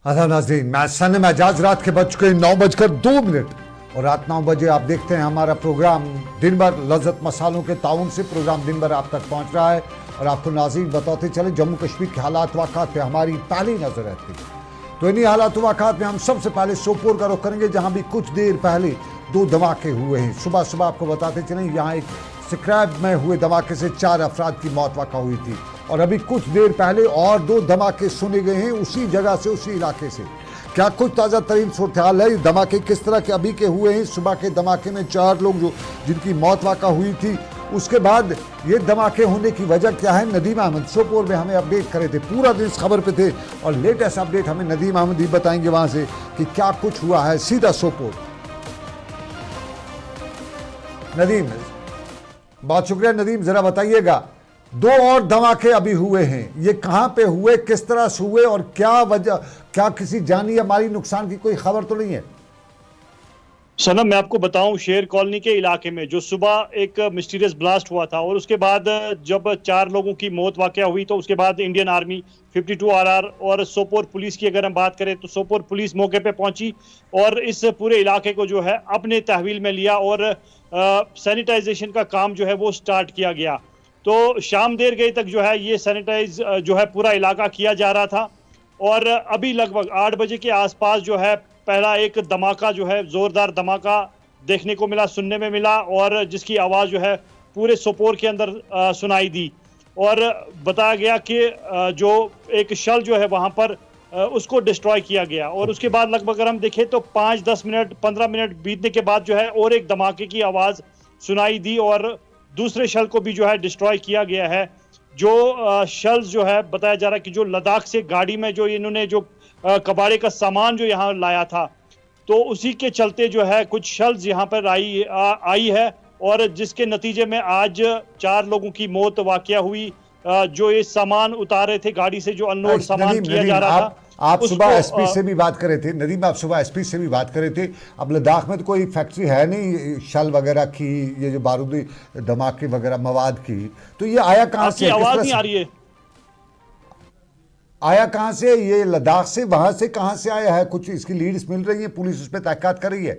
आधा नाज़रीन, मैं सन में आज रात के बज चुके 9:02 और रात 9 बजे आप देखते हैं हमारा प्रोग्राम दिन भर लज्जत मसालों के ताउन से प्रोग्राम दिन भर आप तक पहुंच रहा है। और आपको नाज़रीन बताते चले जम्मू कश्मीर के हालात वाक़ात पे हमारी पहली नज़र रहती है। तो इन्हीं हालात वाक़ात में हम सबसे पहले सोपोर का रुख करेंगे, जहाँ भी कुछ देर पहले 2 धमाके हुए हैं। सुबह सुबह आपको बताते चलें यहाँ एक स्क्रैप में हुए धमाके से 4 अफराद की मौत वाक़ा हुई थी और अभी कुछ देर पहले और 2 धमाके सुने गए हैं उसी जगह से, उसी इलाके से। क्या कुछ ताज़ा तरीन सूरत हाल है, धमाके किस तरह के अभी के हुए हैं। सुबह के धमाके में 4 लोग जिनकी मौत वाक़ा हुई थी, उसके बाद ये धमाके होने की वजह क्या है। नदीम अहमद सोपोर में हमें अपडेट करे थे, पूरा दिन इस खबर पे थे और लेटेस्ट अपडेट हमें नदीम अहमद ही बताएंगे वहाँ से कि क्या कुछ हुआ है। सीधा सोपोर। नदीम, बहुत शुक्रिया नदीम, जरा बताइएगा 2 और धमाके अभी हुए हैं, ये कहां पे हुए, किस तरह से हुए और क्या वजह, क्या किसी जानी या माली नुकसान की कोई खबर तो नहीं है? सनम, मैं आपको बताऊं, शेर कॉलोनी के इलाके में जो सुबह एक मिस्टीरियस ब्लास्ट हुआ था और उसके बाद जब 4 लोगों की मौत वाक़या हुई तो उसके बाद इंडियन आर्मी 52 RR और सोपोर पुलिस की अगर हम बात करें तो सोपोर पुलिस मौके पे पहुंची और इस पूरे इलाके को जो है अपने तहवील में लिया और सैनिटाइजेशन का काम जो है वो स्टार्ट किया गया। तो शाम देर गई तक जो है ये सैनिटाइज जो है पूरा इलाका किया जा रहा था और अभी लगभग 8 बजे के आसपास जो है पहला एक धमाका जो है जोरदार धमाका देखने को मिला, सुनने में मिला और जिसकी आवाज़ जो है पूरे सोपोर के अंदर सुनाई दी और बताया गया कि जो एक शल जो है वहाँ पर उसको डिस्ट्रॉय किया गया। और उसके बाद लगभग अगर हम देखें तो 5-10 मिनट 15 मिनट बीतने के बाद जो है और एक धमाके की आवाज़ सुनाई दी और दूसरे शल को भी जो है डिस्ट्रॉय किया गया है। जो शल्स जो है बताया जा रहा है कि जो लद्दाख से गाड़ी में जो इन्होंने जो कबाड़े का सामान जो यहाँ लाया था तो उसी के चलते जो है कुछ शल्स यहाँ पर आई है और जिसके नतीजे में आज 4 लोगों की मौत वाक़या हुई। जो ये सामान उतारे थे गाड़ी से, जो अनलोड सामान किया जा रहा था। आप सुबह एसपी से भी बात कर रहे थे नदीम, आप सुबह एसपी से भी बात कर रहे थे। अब लद्दाख में तो कोई फैक्ट्री है नहीं शल वगैरह की, ये जो बारूदी धमाके वगैरह मवाद की, तो ये आया कहाँ से? आवाज नहीं आ रही है? आया कहाँ से ये? लद्दाख से, वहां से कहाँ से आया है? कुछ इसकी लीड्स मिल रही है, पुलिस उस पर तहकीकात कर रही है?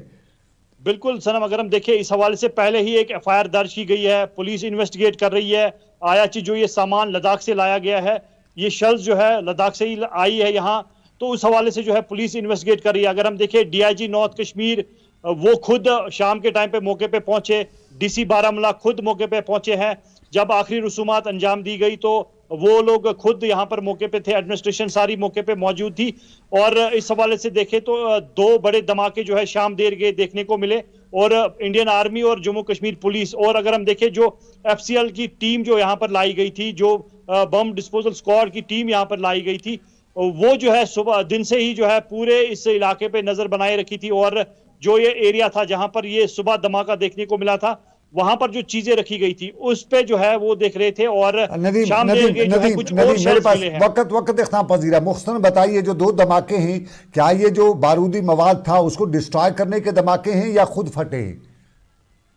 बिल्कुल सनम, अगर हम देखें इस हवाले से पहले ही एक FIR दर्ज की गई है, पुलिस इन्वेस्टिगेट कर रही है। आया चीज जो ये सामान लद्दाख से लाया गया है, ये शल्स जो है लद्दाख से ही आई है यहाँ, तो उस हवाले से जो है पुलिस इन्वेस्टिगेट कर रही है। अगर हम देखें DIG नॉर्थ कश्मीर वो खुद शाम के टाइम पे मौके पे पहुंचे, DC बारामूला खुद मौके पे पहुंचे हैं। जब आखिरी रसूमात अंजाम दी गई तो वो लोग खुद यहाँ पर मौके पे थे, एडमिनिस्ट्रेशन सारी मौके पे मौजूद थी। और इस हवाले से देखें तो 2 बड़े धमाके जो है शाम देर गए देखने को मिले और इंडियन आर्मी और जम्मू कश्मीर पुलिस, और अगर हम देखें जो FCL की टीम जो यहाँ पर लाई गई थी, जो बम डिस्पोजल स्क्वाड की टीम यहाँ पर लाई गई थी, वो जो है सुबह दिन से ही जो है पूरे इस इलाके पे नजर बनाए रखी थी और जो ये एरिया था जहां पर ये सुबह धमाका देखने को मिला था वहां पर जो चीजें रखी गई थी उस पे जो है वो देख रहे थे। और शाम कुछ और मेरे पास वक्त इख्तिताम पजीर है, मुख्तसर बताइए जो 2 धमाके हैं, क्या ये जो बारूदी मवाद था उसको डिस्ट्रॉय करने के धमाके हैं या खुद फटे हैं?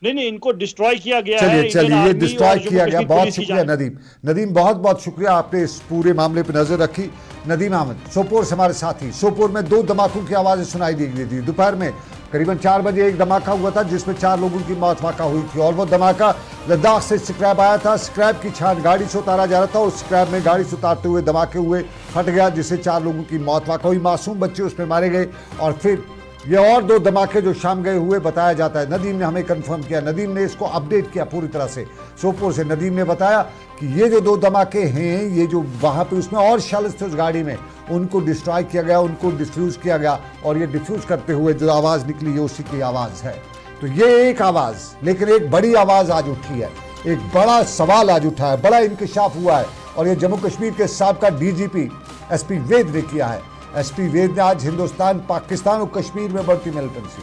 नहीं, इनको डिस्ट्रॉय किया गया है। चलिए ये डिस्ट्रॉय किया गया। बहुत शुक्रिया नदीम, बहुत शुक्रिया, आपने इस पूरे मामले पर नजर रखी। नदीम अहमद सोपोर से हमारे साथी। सोपोर में 2 धमाकों की आवाज़ें सुनाई दी गई थी। दोपहर में करीबन 4 बजे एक धमाका हुआ था जिसमें 4 लोगों की मौत वाक़ा हुई थी और वो धमाका लद्दाख से स्क्रैप आया था। स्क्रैप की छान गाड़ी से उतारा जा रहा था और स्क्रैप में गाड़ी से उतारते हुए धमाके हुए, फट गया जिससे 4 लोगों की मौत वाक़ा हुई। मासूम बच्चे उसमें मारे गए और फिर ये और 2 धमाके जो शाम गए हुए बताया जाता है। नदीम ने हमें कंफर्म किया, नदीम ने इसको अपडेट किया पूरी तरह से सोपोर से। नदीम ने बताया कि ये जो 2 धमाके हैं, ये जो वहाँ पे उसमें और शल्स थे उस गाड़ी में, उनको डिस्ट्रॉय किया गया, उनको डिफ्यूज़ किया गया और ये डिफ्यूज़ करते हुए जो आवाज़ निकली है उसी की आवाज़ है। तो ये एक आवाज़, लेकिन एक बड़ी आवाज़ आज उठी है, एक बड़ा सवाल आज उठा है, बड़ा इंकशाफ हुआ है और ये जम्मू कश्मीर के साबका DGP SP वेद ने किया है। SP वेद ने आज हिंदुस्तान, पाकिस्तान और कश्मीर में बढ़ती मिलिटेंसी,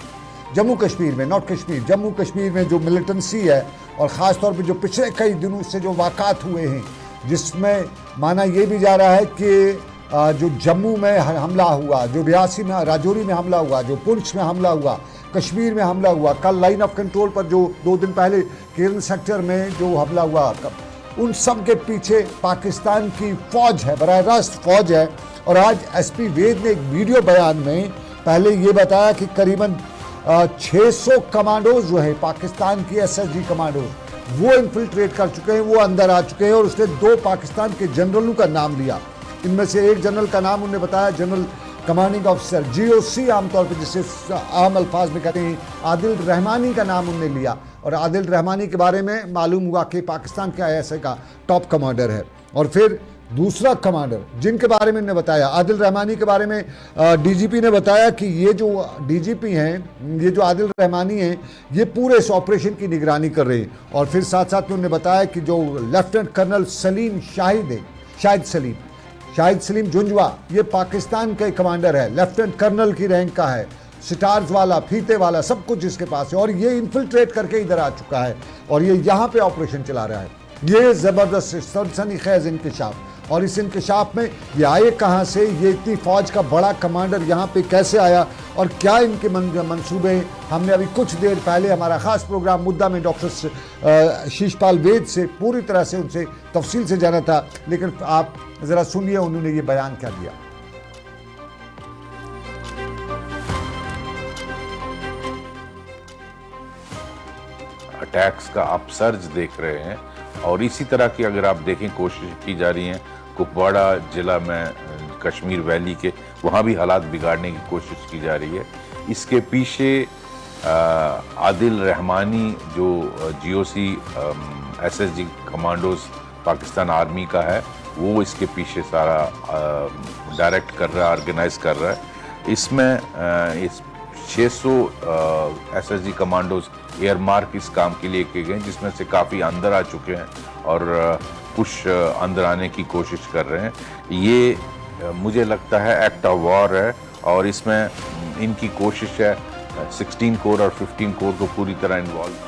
जम्मू कश्मीर में, नॉट कश्मीर, जम्मू कश्मीर में जो मिलिटेंसी है और ख़ास तौर पे जो पिछले कई दिनों से जो वाक़ात हुए हैं, जिसमें माना ये भी जा रहा है कि जो जम्मू में हमला हुआ, जो रियासी में, राजौरी में हमला हुआ, जो पुंछ में हमला हुआ, कश्मीर में हमला हुआ, कल लाइन ऑफ कंट्रोल पर जो 2 दिन पहले केरल सेक्टर में जो हमला हुआ उन सब के पीछे पाकिस्तान की फ़ौज है, बराह रास्त फ़ौज है। और आज एसपी वेद ने एक वीडियो बयान में पहले ये बताया कि करीबन 600 कमांडोज जो है पाकिस्तान की एसएसजी कमांडोज वो इन्फिल्ट्रेट कर चुके हैं, वो अंदर आ चुके हैं। और उसने 2 पाकिस्तान के जनरलों का नाम लिया। इनमें से एक जनरल का नाम उन्होंने बताया जनरल कमांडिंग ऑफिसर जीओसी, आमतौर पर जिसे आम अल्फाज में कहते हैं, आदिल रहमानी का नाम उन्होंने लिया। और आदिल रहमानी के बारे में मालूम हुआ कि पाकिस्तान के आईएसआई का टॉप कमांडर है। और फिर दूसरा कमांडर जिनके बारे में उन्होंने बताया, आदिल रहमानी के बारे में डीजीपी ने बताया कि ये जो डीजीपी हैं, ये जो आदिल रहमानी हैं, ये पूरे इस ऑपरेशन की निगरानी कर रहे हैं। और फिर साथ साथ में उन्होंने बताया कि जो लेफ्टिनेंट कर्नल सलीम शाहिद है, शाहिद सलीम जुंजवा, ये पाकिस्तान के कमांडर है, लेफ्टिनेंट कर्नल की रैंक का है, स्टार्स वाला, फीते वाला, सब कुछ इसके पास है। और ये इन्फिल्ट्रेट करके इधर आ चुका है और ये यहाँ पे ऑपरेशन चला रहा है। ये ज़बरदस्त सनसनीखेज़ इंकशाफ। और इस इंकशाफ में ये आए कहाँ से, ये इतनी फ़ौज का बड़ा कमांडर यहाँ पे कैसे आया और क्या इनके मंसूबे हैं। हमने अभी कुछ देर पहले हमारा ख़ास प्रोग्राम मुद्दा में डॉक्टर शीशपाल वेद से पूरी तरह से उनसे तफसील से जाना था, लेकिन आप ज़रा सुनिए उन्होंने ये बयान क्या दिया। अटैक्स का अपसर्ज देख रहे हैं और इसी तरह की अगर आप देखें कोशिश की जा रही है कुपवाड़ा जिला में, कश्मीर वैली के, वहाँ भी हालात बिगाड़ने की कोशिश की जा रही है। इसके पीछे आदिल रहमानी जो GOC SSG commandos Pakistan army का है, वो इसके पीछे सारा डायरेक्ट कर रहा है, ऑर्गेनाइज कर रहा है। इसमें इस 600 एसएसजी कमांडोज एयरमार्क इस काम के लिए किए गए, जिसमें से काफ़ी अंदर आ चुके हैं और कुछ अंदर आने की कोशिश कर रहे हैं। ये मुझे लगता है एक्ट ऑफ वॉर है और इसमें इनकी कोशिश है 16 कोर और 15 कोर को पूरी तरह इन्वॉल्व।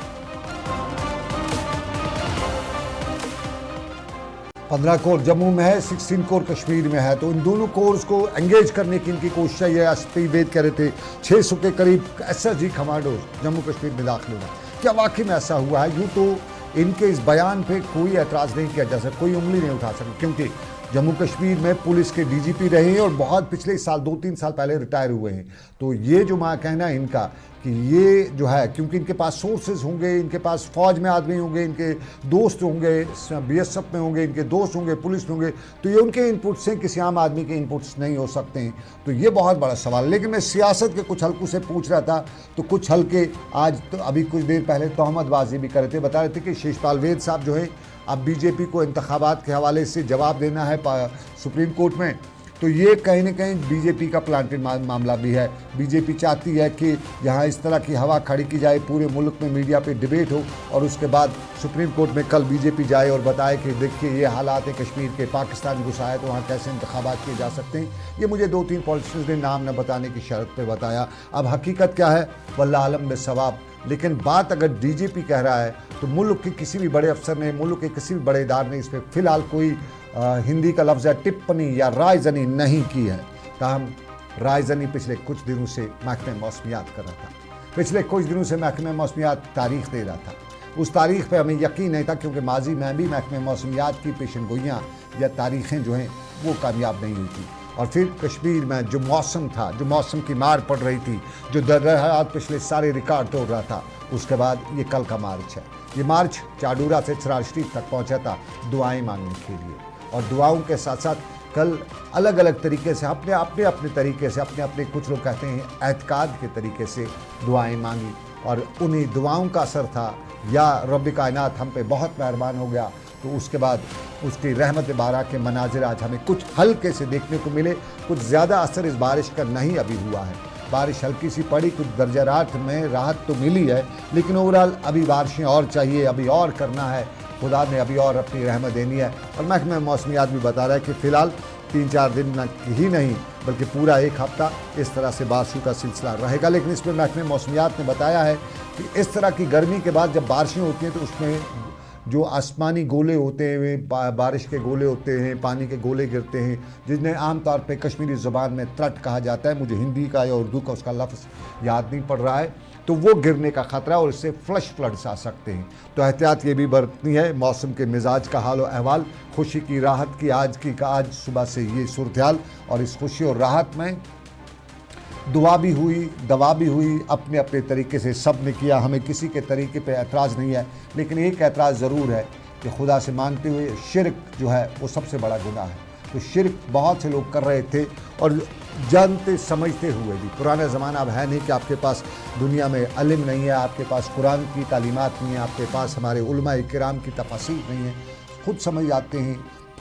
15 कोर जम्मू में है, 16 कोर कश्मीर में है। तो इन दोनों कोर्स को एंगेज करने की इनकी कोशिश है। ये एसपी वेद कह रहे थे 600 के करीब एसएसजी कमांडो जम्मू कश्मीर में दाखिल हुआ। क्या वाकई में ऐसा हुआ है? यूँ तो इनके इस बयान पे कोई एतराज़ नहीं किया जा सकता, कोई उंगली नहीं उठा सकती, क्योंकि जम्मू कश्मीर में पुलिस के डीजीपी रहे हैं और बहुत पिछले साल 2-3 साल पहले रिटायर हुए हैं। तो ये जो मैं कहना है इनका कि ये जो है, क्योंकि इनके पास सोर्सेज होंगे, इनके पास फ़ौज में आदमी होंगे, इनके दोस्त होंगे, बीएसएफ में होंगे, इनके दोस्त होंगे, पुलिस में होंगे, तो ये उनके इनपुट्स हैं, किसी आम आदमी के इनपुट्स नहीं हो सकते हैं। तो ये बहुत बड़ा सवाल है। लेकिन मैं सियासत के कुछ हल्कों से पूछ रहा था, तो कुछ हल्के आज तो अभी कुछ देर पहले तोहमतबाजी भी कर रहे थे, बता रहे थे कि शीशपाल वेद साहब जो है अब बीजेपी को इंतखाबात के हवाले से जवाब देना है सुप्रीम कोर्ट में। तो ये कहीं ना कहीं बीजेपी का प्लांटेड मामला भी है। बीजेपी चाहती है कि यहाँ इस तरह की हवा खड़ी की जाए, पूरे मुल्क में मीडिया पे डिबेट हो और उसके बाद सुप्रीम कोर्ट में कल बीजेपी जाए और बताए कि देखिए ये हालात है कश्मीर के, पाकिस्तान घुसा है तो वहाँ कैसे इंतखाबात किए जा सकते हैं। ये मुझे 2-3 पॉलिटिशियंस ने नाम न बताने की शर्त पर बताया। अब हकीकत क्या है वल्लाह आलम बिस्सवाब। लेकिन बात अगर डीजीपी कह रहा है तो मुल्क के किसी भी बड़े अफसर ने, मुल्क के किसी भी बड़े इदारे ने इस पर फ़िलहाल कोई हिंदी का लफ्ज़ है टिप्पणी या रायज़नी नहीं की है। ताहम रायज़नी पिछले कुछ दिनों से महकमे मौसमियात कर रहा था, पिछले कुछ दिनों से महकमे मौसमियात तारीख़ दे रहा था। उस तारीख़ पे हमें यकीन नहीं था, क्योंकि माजी में भी महकमे मौसमियात की पेशन गोइयाँ या तारीख़ें जो हैं वो कामयाब नहीं हुई थी। और फिर कश्मीर में जो मौसम था, जो मौसम की मार पड़ रही थी, जो दर्राहात पिछले सारे रिकॉर्ड तोड़ रहा था, उसके बाद ये कल का मार्च है। ये मार्च चाडूरा से चरार शरीफ तक पहुँचा था दुआएं मांगने के लिए। और दुआओं के साथ साथ कल अलग अलग तरीके से अपने तरीके से, अपने कुछ लोग कहते हैं एतकाद के तरीके से दुआएं मांगी। और उन्हीं दुआओं का असर था या रब कायनात हम पे बहुत मेहरबान हो गया, तो उसके बाद उसकी रहमत बारा के मनाजिर आज हमें कुछ हल्के से देखने को मिले। कुछ ज़्यादा असर इस बारिश का नहीं अभी हुआ है। बारिश हल्की सी पड़ी, कुछ दर्जा राहत में राहत तो मिली है, लेकिन ओवरऑल अभी बारिशें और चाहिए, अभी और करना है, खुदा ने अभी और अपनी रहमत देनी है। और महकमा मौसमियात भी बता रहा है कि फ़िलहाल 3-4 दिन ही नहीं बल्कि पूरा एक हफ्ता इस तरह से बारिशों का सिलसिला रहेगा। लेकिन इसमें महकमा मौसमियात ने बताया है कि इस तरह की गर्मी के बाद जब बारिशें होती हैं तो उसमें जो आसमानी गोले होते हैं, वे बारिश के गोले होते हैं, पानी के गोले गिरते हैं, जिन्हें आम तौर पे कश्मीरी ज़ुबान में त्रट कहा जाता है। मुझे हिंदी का या उर्दू का उसका लफ्ज़ याद नहीं पड़ रहा है। तो वो गिरने का ख़तरा और इससे फ्लश फ्लड्स आ सकते हैं। तो एहतियात ये भी बरतनी है। मौसम के मिजाज का हाल और अहवाल, खुशी की राहत की आज सुबह से ये सूरत हाल, और इस खुशी और राहत में दुआ भी हुई, दवा भी हुई, अपने अपने तरीके से सब ने किया। हमें किसी के तरीके पे एतराज़ नहीं है, लेकिन एक एतराज़ ज़रूर है कि खुदा से मांगते हुए शिरक जो है वो सबसे बड़ा गुनाह है। तो शिरक बहुत से लोग कर रहे थे, और जानते समझते हुए भी। पुराना ज़माना अब है नहीं कि आपके पास दुनिया में इल्म नहीं है, आपके पास कुरान की तालीमात नहीं है, आपके पास हमारे उलमाए किराम की तफसीर नहीं है। खुद समझ जाते हैं,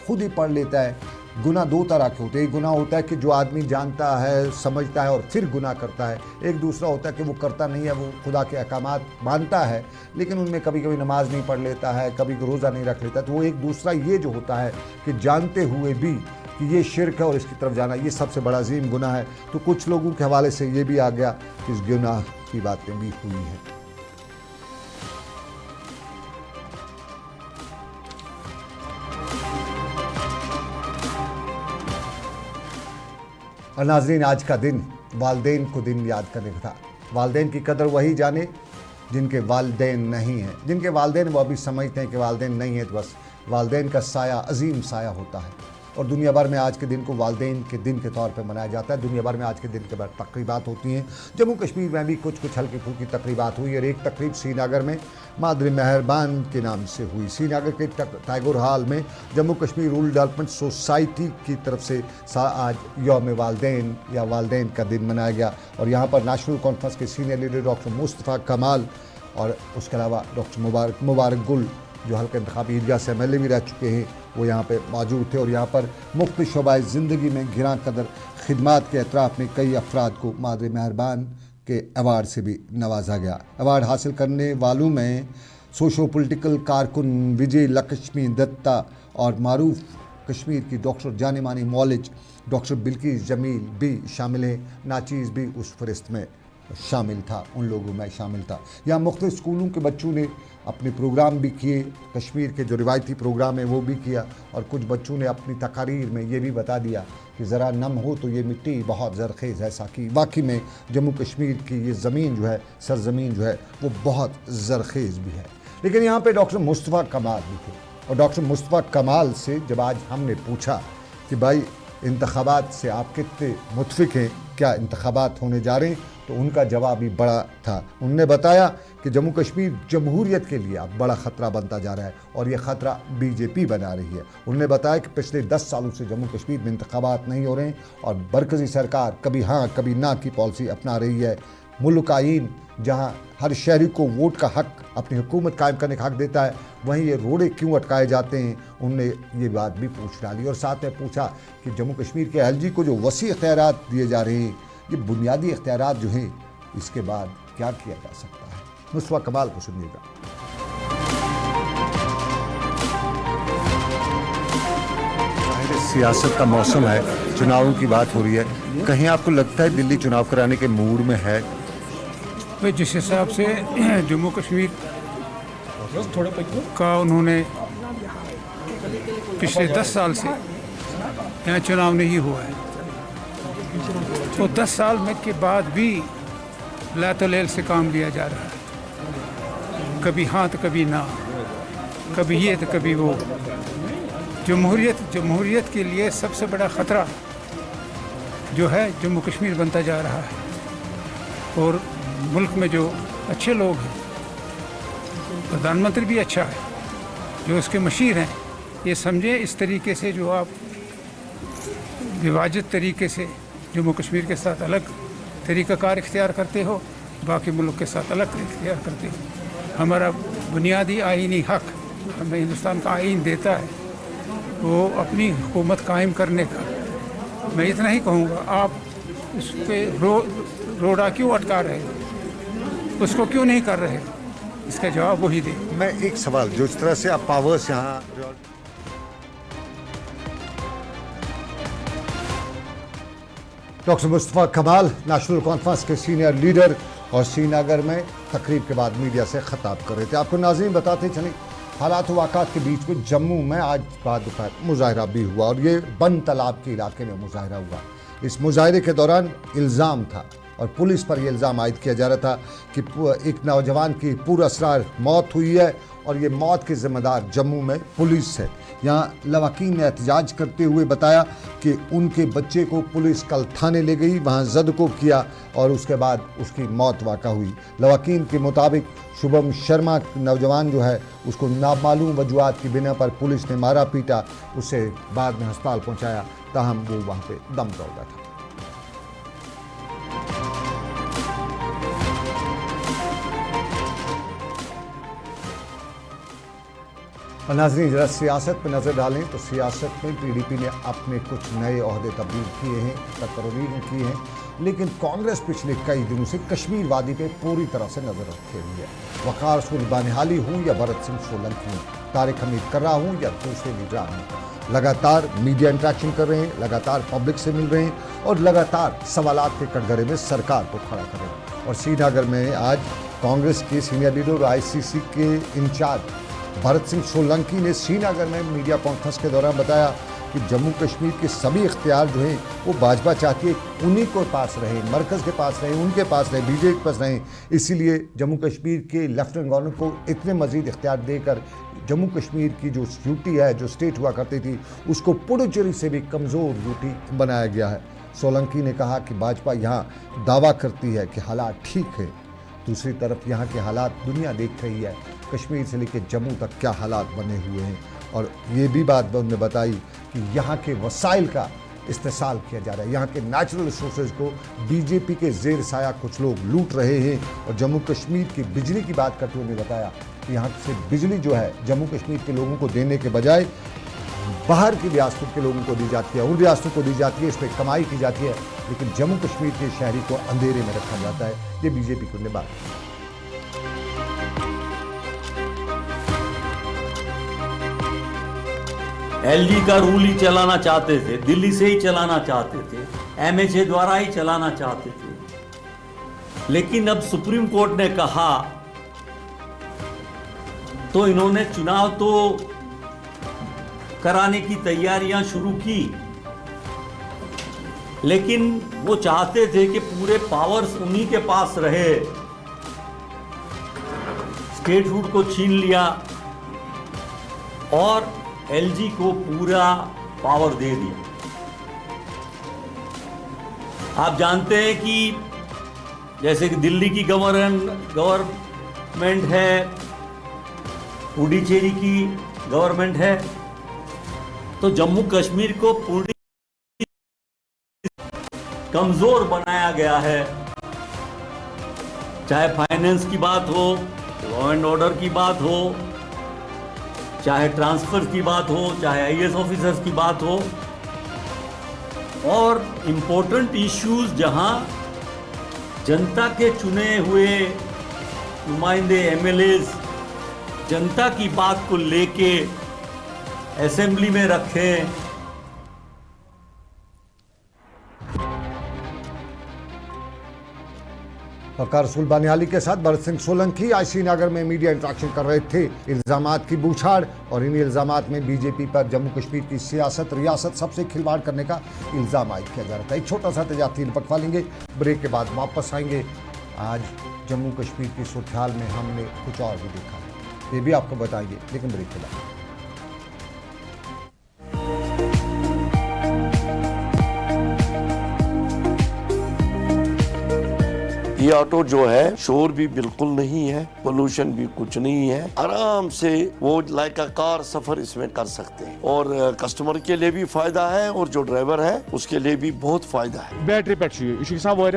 खुद ही पढ़ लेता है। गुनाह दो तरह के होते हैं। एक गुनाह होता है कि जो आदमी जानता है, समझता है और फिर गुनाह करता है। एक दूसरा होता है कि वो करता नहीं है, वो खुदा के अहकामात मानता है, लेकिन उनमें कभी कभी नमाज नहीं पढ़ लेता है, कभी रोज़ा नहीं रख लेता। तो वो एक दूसरा ये जो होता है कि जानते हुए भी कि ये शिरक है और इसकी तरफ जाना, ये सबसे बड़ा अजीम गुनाह है। तो कुछ लोगों के हवाले से ये भी आ गया कि इस गुनाह की बातें भी हुई हैं। और नाज़रीन, आज का दिन वालदेन को दिन याद करने का था। वालदेन की कदर वही जाने जिनके वालदेन नहीं हैं। जिनके वालदेन वो अभी समझते हैं कि वालदेन नहीं है, तो बस वालदेन का साया अजीम साया होता है। और दुनिया भर में आज के दिन को वालदेन के दिन के तौर पर मनाया जाता है। दुनिया भर में आज के दिन के बाद तकरीबात होती हैं। जम्मू कश्मीर में भी कुछ हल्की फुल्की तकरीबात हुई, और एक तकरीब श्रीनगर में मादर मेहरबान के नाम से हुई। श्रीनगर के टाइगर हॉल में Jammu Kashmir rural development society की तरफ से आज यौम वालदेन या वालदेन का दिन मनाया गया। और यहाँ पर नेशनल कॉन्फ्रेंस के सीनियर लीडर डॉक्टर मुस्तफ़ा कमाल और उसके अलावा डॉक्टर मुबारक गुल, जो हल्के इंतखाबी ईदगाह से MLA भी रह चुके हैं, वो यहाँ पे मौजूद थे। और यहाँ पर मुफ्त शोबाए ज़िंदगी में गिरां कदर खिदमात के एतराफ़ में कई अफराद को मादर मेहरबान के अवार्ड से भी नवाजा गया। अवार्ड हासिल करने वालों में सोशो पोलिटिकल कारकुन विजय लक्ष्मी दत्ता और मारूफ कश्मीर की डॉक्टर जाने मानी मौलिज डॉक्टर बिल्किस जमील भी शामिल हैं। नाचीज़ भी उस फहरिस्त में शामिल था, उन लोगों में शामिल था। यहाँ मुख्तलिफ स्कूलों के बच्चों ने अपने प्रोग्राम भी किए, कश्मीर के जो रिवायती प्रोग्राम है वो भी किया। और कुछ बच्चों ने अपनी तकारीर में ये भी बता दिया कि ज़रा नम हो तो ये मिट्टी बहुत ज़रखेज़ है। साकी वाकई में जम्मू कश्मीर की ये ज़मीन जो है, सरज़मीन जो है, वो बहुत ज़रखेज़ भी है। लेकिन यहाँ पे डॉक्टर मुस्तफ़ा कमाल भी थे। और डॉक्टर मुस्तफ़ा कमाल से जब आज हमने पूछा कि भाई इंतखाबात से आप कितने मुतफिक हैं, क्या इंतखाबात होने जा रहे हैं, तो उनका जवाब भी बड़ा था। उन्होंने बताया कि जम्मू कश्मीर जमहूरियत के लिए अब बड़ा ख़तरा बनता जा रहा है, और ये ख़तरा BJP बना रही है। उन्होंने बताया कि पिछले 10 सालों से जम्मू कश्मीर में इंतखाबात नहीं हो रहे हैं, और मरकज़ी सरकार कभी हाँ कभी ना की पॉलिसी अपना रही है। मुल्क आइन जहाँ हर शहरी को वोट का हक, अपनी हुकूमत कायम करने का हक देता है, वहीं ये रोड़े क्यों अटकाए जाते हैं, उनने ये बात भी पूछ डाली। और साथ में पूछा कि जम्मू कश्मीर के LG को जो वसी इख्तियारात दिए जा रहे हैं, ये बुनियादी इख्तियारात जो हैं, इसके बाद क्या किया जा सकता है। मुस्तफ़ा कमाल को सुनिएगा। सियासत का मौसम है, चुनावों की बात हो रही है, कहीं आपको लगता है दिल्ली चुनाव कराने के मूड में है? भाई जिस हिसाब से जम्मू कश्मीर का उन्होंने पिछले 10 साल से यहाँ चुनाव नहीं हुआ है, तो 10 साल में के बाद भी लातलेल से काम लिया जा रहा है। कभी हाँ तो कभी ना, कभी ये तो कभी वो। जमहूरियत के लिए सबसे बड़ा ख़तरा जो है जम्मू कश्मीर बनता जा रहा है। और मुल्क में जो अच्छे लोग हैं, प्रधानमंत्री भी अच्छा है, जो उसके मशीर हैं, ये समझे इस तरीके से जो आप विभाजित तरीके से जम्मू कश्मीर के साथ अलग तरीक़ाकार इख्तियार करते हो, बाकी मुल्क के साथ अलग इख्तियार करते हो। हमारा बुनियादी आइनी हक हमें हिंदुस्तान का आइन देता है, वो अपनी हुकूमत कायम करने का। मैं इतना ही कहूँगा, आप उस पर रोड़ा क्यों अटका रहे हो, उसको क्यों नहीं कर रहे, इसका जवाब वही दे। मैं एक सवाल, जो इस तरह से आप पावर्स यहाँ डॉक्टर मुस्तफ़ा कमाल नेशनल कॉन्फ्रेंस के सीनियर लीडर और श्रीनगर में तकरीब के बाद मीडिया से खिताब कर रहे थे। आपको नाज़रीन बताते चलें हालात वाक़ात के बीच में जम्मू में आज बाद दोपहर मुजाहरा भी हुआ और ये बंद तालाब के इलाके में मुजाहरा हुआ। इस मुजाहरे के दौरान इल्ज़ाम था और पुलिस पर यह इल्ज़ाम आयद किया जा रहा था कि एक नौजवान की पुरअसरार मौत हुई है और ये मौत के ज़िम्मेदार जम्मू में पुलिस है। यहाँ लवाकीन ने एहतजाज करते हुए बताया कि उनके बच्चे को पुलिस कल थाने ले गई, वहाँ ज़दकोब किया और उसके बाद उसकी मौत वाक़ा हुई। लवाकीन के मुताबिक शुभम शर्मा नौजवान जो है उसको नामालूम वजूहात की बिना पर पुलिस ने मारा पीटा, उसे बाद में अस्पताल पहुँचाया, ताहम वो वहाँ पे दम तोड़ बैठा। नाज़रीन, जरा सियासत पर नज़र डालें तो सियासत में पीडीपी ने अपने कुछ नए ओहदे तब्दील किए हैं, तकरीरें की हैं, लेकिन कांग्रेस पिछले कई दिनों से कश्मीर वादी पे पूरी तरह से नज़र रखे हुई है। वक़ार रसूल बानिहाली हूँ या भरत सिंह सोलंकी हूँ, तारिक हमीद कर्रा हूँ या दूसरे लीडरान हूँ, लगातार मीडिया इंटरेक्शन कर रहे हैं, लगातार पब्लिक से मिल रहे हैं और लगातार सवालात के कटघरे में सरकार को खड़ा कर रहे हैं। और श्रीनगर में आज कांग्रेस के सीनियर लीडर और ICC के इंचार्ज भरत सिंह सोलंकी ने श्रीनगर में मीडिया कॉन्फ्रेंस के दौरान बताया कि जम्मू कश्मीर के सभी इख्तियार जो हैं वो भाजपा चाहती है उन्हीं के पास रहे, मरकज़ के पास रहे, उनके पास रहे, बीजेपी के पास रहे। इसीलिए जम्मू कश्मीर के लेफ्टिनेंट गवर्नर को इतने मज़ीद इख्तियार देकर जम्मू कश्मीर की जो यूटी है, जो स्टेट हुआ करती थी, उसको पुडुचेरी से भी कमज़ोर यूटी बनाया गया है। सोलंकी ने कहा कि भाजपा यहाँ दावा करती है कि हालात ठीक है, दूसरी तरफ यहाँ के हालात दुनिया देख रही है, कश्मीर से लेकर जम्मू तक क्या हालात बने हुए हैं। और ये भी बात उन्होंने बताई कि यहाँ के वसाइल का इस्तेसाल किया जा रहा है, यहाँ के नेचुरल रिसोर्सेज को बीजेपी के ज़ेर साया कुछ लोग लूट रहे हैं। और जम्मू कश्मीर की बिजली की बात करते हुए उन्होंने बताया कि यहाँ से बिजली जो है जम्मू कश्मीर के लोगों को देने के बजाय बाहर की रियासतों के लोगों को दी जाती है, उन रियासतों को दी जाती है, इस पर कमाई की जाती है, लेकिन जम्मू कश्मीर के शहरी को अंधेरे में रखा जाता है। ये बीजेपी को ने बात की। LG का रूल ही चलाना चाहते थे, दिल्ली से ही चलाना चाहते थे, MHA द्वारा ही चलाना चाहते थे, लेकिन अब सुप्रीम कोर्ट ने कहा तो इन्होंने चुनाव तो कराने की तैयारियां शुरू की, लेकिन वो चाहते थे कि पूरे पावर्स उन्हीं के पास रहे। स्टेटहुड को छीन लिया और LG को पूरा पावर दे दिया। आप जानते हैं कि जैसे कि दिल्ली की गवर्नमेंट है, पुडुचेरी की गवर्नमेंट है, तो जम्मू कश्मीर को पूरी कमजोर बनाया गया है। चाहे फाइनेंस की बात हो, लॉ एंड ऑर्डर की बात हो, चाहे ट्रांसफर की बात हो, चाहे IAS ऑफिसर्स की बात हो, और इम्पोर्टेंट इश्यूज जहां जनता के चुने हुए नुमाइंदे MLAs जनता की बात को लेके असेंबली में रखें। वक़ार रसूल बानिहाली के साथ भरत सिंह सोलंकी आज श्रीनगर में मीडिया इंटरेक्शन कर रहे थे। इल्ज़ामात की बूछाड़ और इन इल्ज़ामात में बीजेपी पर जम्मू कश्मीर की सियासत, रियासत सबसे खिलवाड़ करने का इल्ज़ाम आयद किया जा रहा था। एक छोटा सा तजाती वक्फा लेंगे, ब्रेक के बाद वापस आएंगे। आज जम्मू कश्मीर की सूरत में हमने कुछ और भी देखा है, ये भी आपको बताएंगे, लेकिन ब्रेक के बाद। ये ऑटो जो है शोर भी बिल्कुल नहीं है, पोल्यूशन भी कुछ नहीं है, आराम से वो लाइक अ कार सफर इसमें कर सकते हैं और कस्टमर के लिए भी फायदा है और जो ड्राइवर है उसके लिए भी बहुत फायदा है। बैटरी पे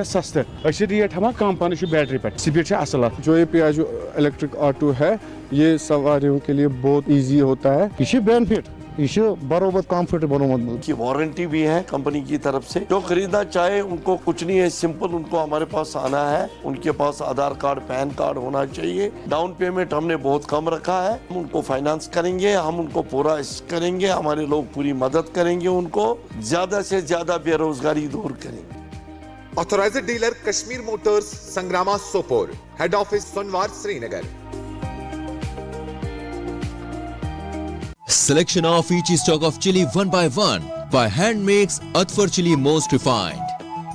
सस्ते रेट हम कम पान बैटरी पे स्पीड असल। जो ये जो इलेक्ट्रिक ऑटो है ये सवारियों के लिए बहुत ईजी होता है, ये बेनिफिट, ये बरोबर कंफर्टेबल की वारंटी भी है कंपनी की तरफ से। जो खरीदना चाहे उनको कुछ नहीं है, सिंपल उनको हमारे पास आना है, उनके पास आधार कार्ड, पैन कार्ड होना चाहिए। डाउन पेमेंट हमने बहुत कम रखा है, हम उनको फाइनेंस करेंगे, हम उनको पूरा करेंगे, हमारे लोग पूरी मदद करेंगे, उनको ज्यादा से ज्यादा बेरोजगारी दूर करेंगे। Authorised dealer Kashmir motors, Sangrama Sopore, head office Sonwar, Srinagar. Selection of each stalk of chili one by one by hand makes Atfar chili most refined.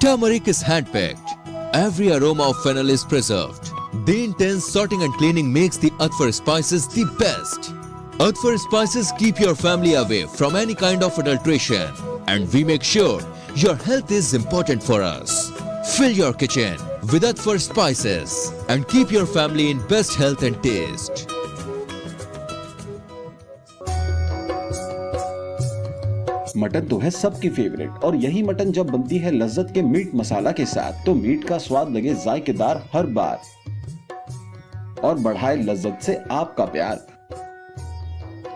Turmeric is hand-picked. Every aroma of fennel is preserved. The intense sorting and cleaning makes the Atfar spices the best. Atfar spices keep your family away from any kind of adulteration. And we make sure your health is important for us. Fill your kitchen with Atfar spices and keep your family in best health and taste. Mutton तो है सबकी favourite और यही mutton जब बनती है लज्जत के मीट मसाला के साथ तो मीट का स्वाद लगे जायकेदार हर बार और बढ़ाए लज्जत से आपका प्यार।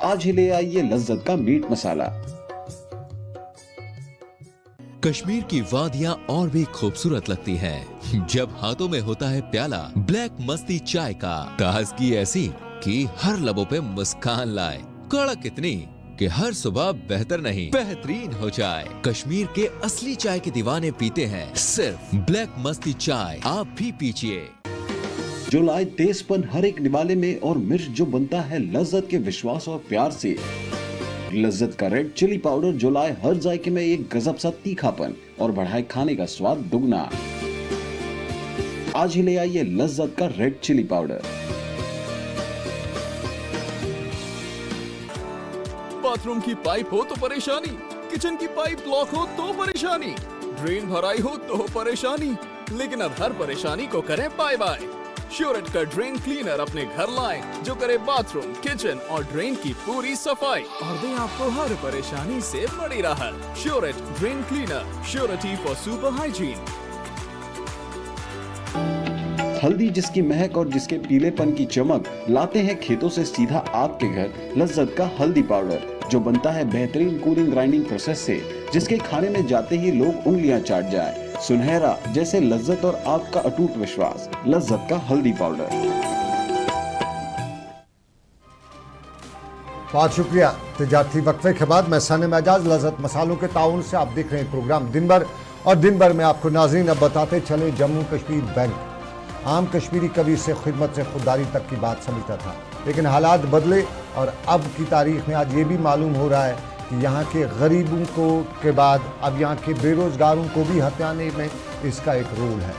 आज ही ले आइए लज्जत का मीट मसाला। कश्मीर की वादियां और भी खूबसूरत लगती हैं जब हाथों में होता है प्याला ब्लैक मस्ती चाय का। ताजगी ऐसी कि हर लबों पे मुस्कान लाए, कड़क इतनी कि हर सुबह बेहतर नहीं बेहतरीन हो जाए। कश्मीर के असली चाय के दीवाने पीते हैं सिर्फ ब्लैक मस्ती चाय, आप भी पीजिए। जो लाए तेजपन हर एक निवाले में और मिर्च जो बनता है लज्जत के विश्वास और प्यार से। लज्जत का रेड चिली पाउडर जो लाए हर जायके में एक गजब सा तीखापन और बढ़ाए खाने का स्वाद दुगना। आज ही ले आइए लज्जत का रेड चिली पाउडर। बाथरूम की पाइप हो तो परेशानी, किचन की पाइप ब्लॉक हो तो परेशानी, ड्रेन भराई हो तो परेशानी, लेकिन अब हर परेशानी को करें बाय बाय। श्योरेट का ड्रेन क्लीनर अपने घर लाएं जो करे बाथरूम, किचन और ड्रेन की पूरी सफाई और दे आपको हर परेशानी से बड़ी राहत। श्योरेट drain cleaner, surety for super hygiene. हल्दी जिसकी महक और जिसके पीलेपन की चमक लाते हैं खेतों से सीधा आपके घर लज्जत का हल्दी पाउडर जो बनता है बेहतरीन कूलिंग ग्राइंडिंग प्रोसेस से, जिसके खाने में जाते ही लोग उंगलियां चाट जाए। सुनहरा जैसे लज्जत और आपका अटूट विश्वास, लज्जत का हल्दी पाउडर। बहुत शुक्रिया। तिजारती वक्फे के बाद मैं सनम एजाज लज्जत मसालों के ताउन से आप देख रहे हैं प्रोग्राम दिन भर, और दिन भर में आपको नाज़रीन अब बताते चले जम्मू कश्मीर बैंक आम कश्मीरी कभी से खिदमत से खुददारी तक की बात समझता था, लेकिन हालात बदले और अब की तारीख में आज ये भी मालूम हो रहा है कि यहाँ के गरीबों को के बाद अब यहाँ के बेरोज़गारों को भी हथियाने में इसका एक रोल है।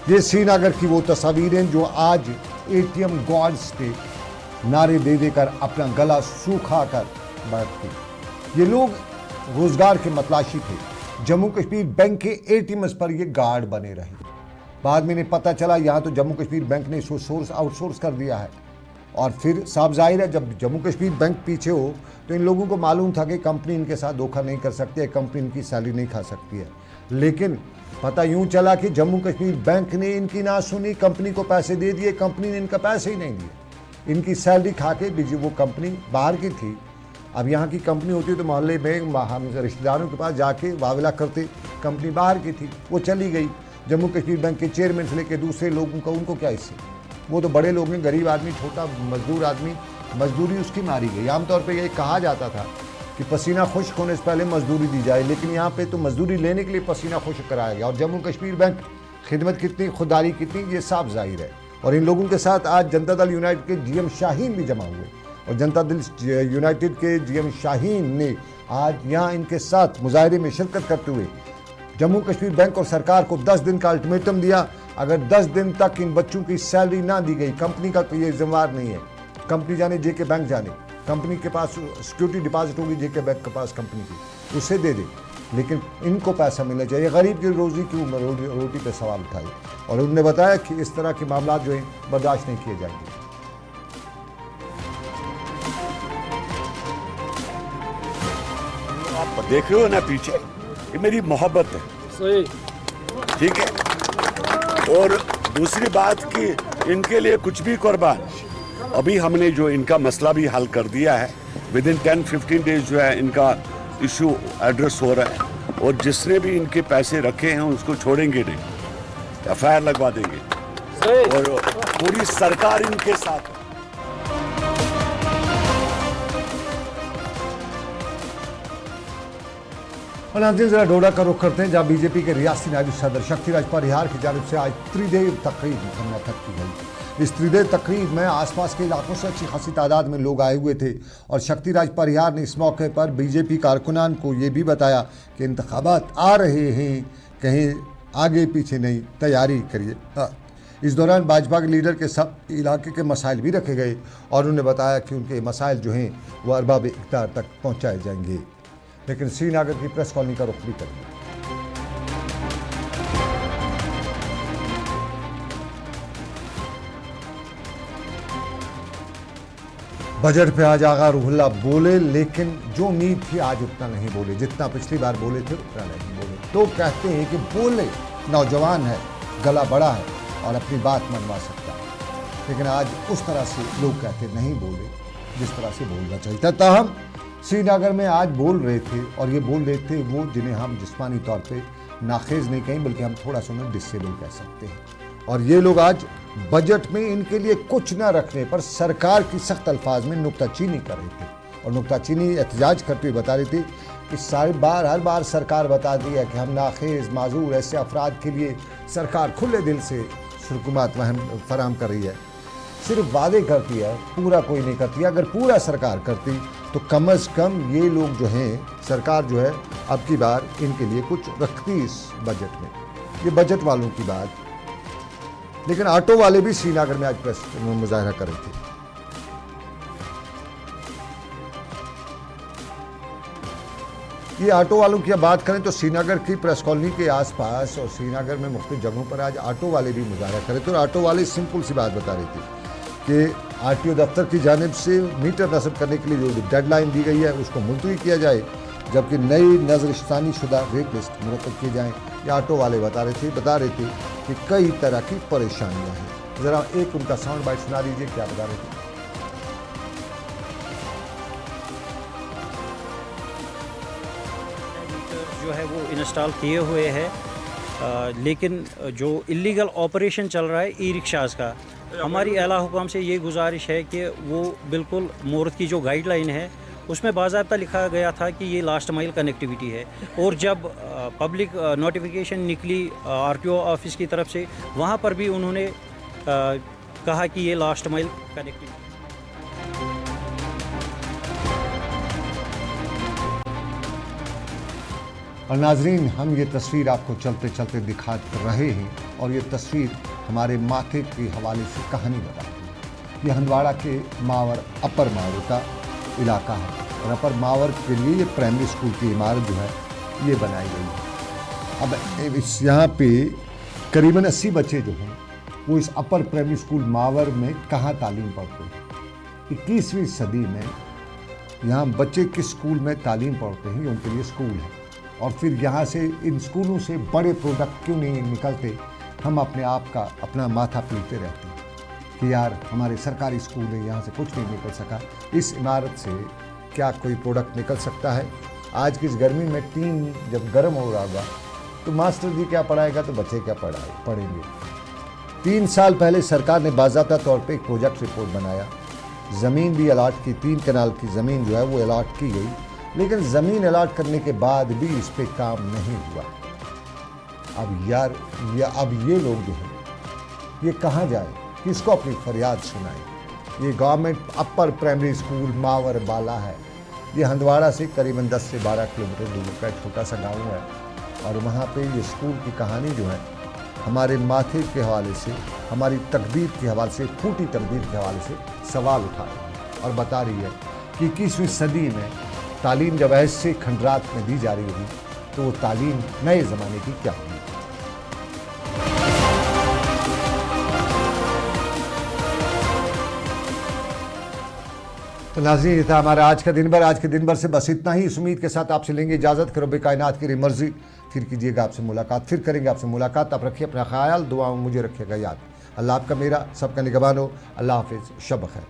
ये श्रीनगर की वो तस्वीरें जो आज ATM गॉड्स पे नारे दे देकर अपना गला सूखा कर बैठते। ये लोग रोज़गार के मतलाशी थे। जम्मू कश्मीर बैंक के ATMs पर ये गार्ड बने रहे। बाद में इन्हें पता चला यहाँ तो जम्मू कश्मीर बैंक ने इसको आउटसोर्स कर दिया है, और फिर साफ जाहिर है जब जम्मू कश्मीर बैंक पीछे हो तो इन लोगों को मालूम था कि कंपनी इनके साथ धोखा नहीं कर सकती है, कंपनी इनकी सैलरी नहीं खा सकती है। लेकिन पता यूँ चला कि जम्मू कश्मीर बैंक ने इनकी ना सुनी, कंपनी को पैसे दे दिए, कंपनी ने इनका पैसे ही नहीं दिए। इनकी सैलरी खा के भी वो कंपनी बाहर की थी। अब यहाँ की कंपनी होती तो मोहल्ले में हम रिश्तेदारों के पास जाके वाविला करते, कंपनी बाहर की थी, वो चली गई। जम्मू कश्मीर बैंक के चेयरमैन से लेकर दूसरे लोगों का उनको क्या इससे, वो तो बड़े लोग हैं, गरीब आदमी, छोटा मजदूर आदमी, मजदूरी उसकी मारी गई। आमतौर पे ये कहा जाता था कि पसीना खुश्क होने से पहले मजदूरी दी जाए, लेकिन यहाँ पे तो मजदूरी लेने के लिए पसीना खुश्क कराया गया। और जम्मू कश्मीर बैंक खिदमत कितनी, खुददारी कितनी, ये साफ जाहिर है। और इन लोगों के साथ आज जनता दल यूनाइटेड के GM शाहीन भी जमा हुए, और जनता दल यूनाइटेड के GM शाहीन ने आज यहाँ इनके साथ मुजाहरे में शिरकत करते हुए जम्मू कश्मीर बैंक और सरकार को 10 दिन का अल्टीमेटम दिया। अगर 10 दिन तक इन बच्चों की सैलरी ना दी गई, कंपनी का तो ये जिम्मेवार नहीं है, कंपनी जाने JK बैंक जाने, कंपनी के पास सिक्योरिटी डिपॉजिट होगी JK बैंक के पास कंपनी की, उसे दे दे, लेकिन इनको पैसा मिलना चाहिए। गरीब की रोजी की रोटी पे सवाल उठाए, और उन्होंने बताया कि इस तरह के मामला जो है बर्दाश्त नहीं किए जाएंगे। आप देख रहे हो ना पीछे, ये मेरी मोहब्बत है, सही, ठीक है। और दूसरी बात कि इनके लिए कुछ भी कुर्बान। अभी हमने जो इनका मसला भी हल कर दिया है, विद इन 10-15 डेज जो है इनका इशू एड्रेस हो रहा है, और जिसने भी इनके पैसे रखे हैं उसको छोड़ेंगे नहीं, FIR लगवा देंगे, और पूरी सरकार इनके साथ। और नाज़रीन ज़रा डोडा का रुख करते हैं, जहाँ बीजेपी के रियासती नायब सदर शक्तिराज परिहार की जानिब से आज त्रिदेव तकरीब मुनअक़द की गई। इस त्रिदेव तकरीब में आसपास के इलाकों से अच्छी खासी तादाद में लोग आए हुए थे और शक्तिराज परिहार ने इस मौके पर बीजेपी कारकुनान को ये भी बताया कि इंतखाबात आ रहे हैं, कहीं आगे पीछे नहीं, तैयारी करिए। इस दौरान भाजपा के लीडर के सब इलाके के मसाइल भी रखे गए और उन्हें बताया कि उनके मसाइल जो हैं वो अरबाब इक़्तिदार तक पहुँचाए जाएंगे। लेकिन श्रीनगर की प्रेस कॉलोनी का रुख भी करेंगे। बजट पे आज आगा रूहुल्ला बोले, लेकिन जो उम्मीद थी आज उतना नहीं बोले, जितना पिछली बार बोले थे उतना नहीं बोले। तो कहते हैं कि बोले, नौजवान है, गला बड़ा है और अपनी बात मनवा सकता है, लेकिन आज उस तरह से लोग कहते नहीं बोले जिस तरह से बोलना चाहिए था। ताहम श्रीनगर में आज बोल रहे थे और ये बोल रहे थे वो जिन्हें हम जिस्मानी तौर पे नाखेज नहीं कहें बल्कि हम थोड़ा सा उन्हें डिसेबल कह सकते हैं। और ये लोग आज बजट में इनके लिए कुछ न रखने पर सरकार की सख्त अल्फाज में नुक्ताचीनी कर रहे थे और नुक्ताचीनी एहतजाज करते हुए बता रही थी कि हर बार सरकार बताती है कि हम नाखेज माजूर ऐसे अफराद के लिए सरकार खुले दिल से सुकूमात फराहम कर रही है। सिर्फ वादे करती है, पूरा कोई नहीं करती। अगर पूरा सरकार करती तो कम अज़ कम ये लोग जो हैं, सरकार जो है अब की बार इनके लिए कुछ रखती इस बजट में। ये बजट वालों की बात। लेकिन ऑटो वाले भी श्रीनगर में आज प्रेस मुजाहरा कर रहे थे। ये ऑटो वालों की अब बात करें तो श्रीनगर की प्रेस कॉलोनी के आसपास और श्रीनगर में मुख्तलिफ जगहों पर आज ऑटो वाले भी मुजाहरा कर रहे थे और ऑटो वाले सिंपल सी बात बता रहे थे कि आरटीओ दफ्तर की जानिब से मीटर नस्ब करने के लिए जो डेडलाइन दी गई है उसको मुलतवी किया जाए, जबकि नई नजरसानी शुदा रेट लिस्ट मुरतब किए जाएँ। ये ऑटो वाले बता रहे थे कि कई तरह की परेशानियाँ हैं। ज़रा एक उनका साउंड बाइट सुना दीजिए, क्या बता रहे थे। जो है वो इंस्टॉल किए हुए हैं, लेकिन जो इलीगल ऑपरेशन चल रहा है ई रिक्शाज़ का, हमारी आला हुकाम से ये गुजारिश है कि वो बिल्कुल मोर्द की जो गाइडलाइन है उसमें बाज़ाब्ता लिखा गया था कि ये लास्ट माइल कनेक्टिविटी है और जब पब्लिक नोटिफिकेशन निकली आरटीओ ऑफिस की तरफ से, वहाँ पर भी उन्होंने कहा कि ये लास्ट माइल कनेक्टिविटी। और नाजरीन, हम ये तस्वीर आपको चलते चलते दिखा रहे हैं और ये तस्वीर हमारे माथे के हवाले से कहानी बताती है। ये हंदवाड़ा के मावर अपर मावर का इलाका है और अपर मावर के लिए ये प्राइमरी स्कूल की इमारत जो है ये बनाई गई है। अब इस यहाँ पे करीबन 80 बच्चे जो हैं वो इस अपर प्राइमरी स्कूल मावर में कहाँ तालीम पढ़ते हैं। 21वीं सदी में यहाँ बच्चे किस स्कूल में तालीम पढ़ते हैं, ये उनके लिए स्कूल है। और फिर यहाँ से इन स्कूलों से बड़े प्रोडक्ट क्यों नहीं निकलते, हम अपने आप का अपना माथा पीटते रहते हैं कि यार हमारे सरकारी स्कूल है, यहाँ से कुछ नहीं निकल सका। इस इमारत से क्या कोई प्रोडक्ट निकल सकता है? आज की इस गर्मी में टीन जब गर्म हो रहा होगा तो मास्टर जी क्या पढ़ाएगा तो बच्चे क्या पढ़ेंगे। 3 साल पहले सरकार ने बाज़ाब्ता तौर पे एक प्रोजेक्ट रिपोर्ट बनाया, ज़मीन भी अलाट की, 3 कनाल की ज़मीन जो है वो अलाट की गई, लेकिन ज़मीन अलाट करने के बाद भी इस पे काम नहीं हुआ। अब ये लोग जो हैं ये कहाँ जाए, किसको अपनी फरियाद सुनाए। ये government upper primary school Mawar Bala है, ये हंदवाड़ा से करीबन 10 से 12 किलोमीटर दूर का एक छोटा सा गाँव है और वहाँ पे ये स्कूल की कहानी जो है हमारे माथे के हवाले से, हमारी तकदीर के हवाले से, फूटी तकदीर के हवाले से सवाल उठा रही है और बता रही है कि 21वीं सदी में तालीम जब ऐसे खंडरात में दी जा रही होगी तो वो तालीम नए ज़माने की क्या होगी। तो नाज़रीन, ये था हमारा आज का दिन भर। आज के दिन भर से बस इतना ही। इस उम्मीद के साथ आपसे लेंगे इजाज़त कि रब्बे कायनात की मर्ज़ी, फिर कीजिएगा आपसे मुलाकात, फिर करेंगे आपसे मुलाकात। आप रखिए अपना ख्याल, दुआ में मुझे रखिएगा याद। अल्लाह आपका मेरा सबका निगहबान हो। अल्लाह हाफ़िज़, शब खैर।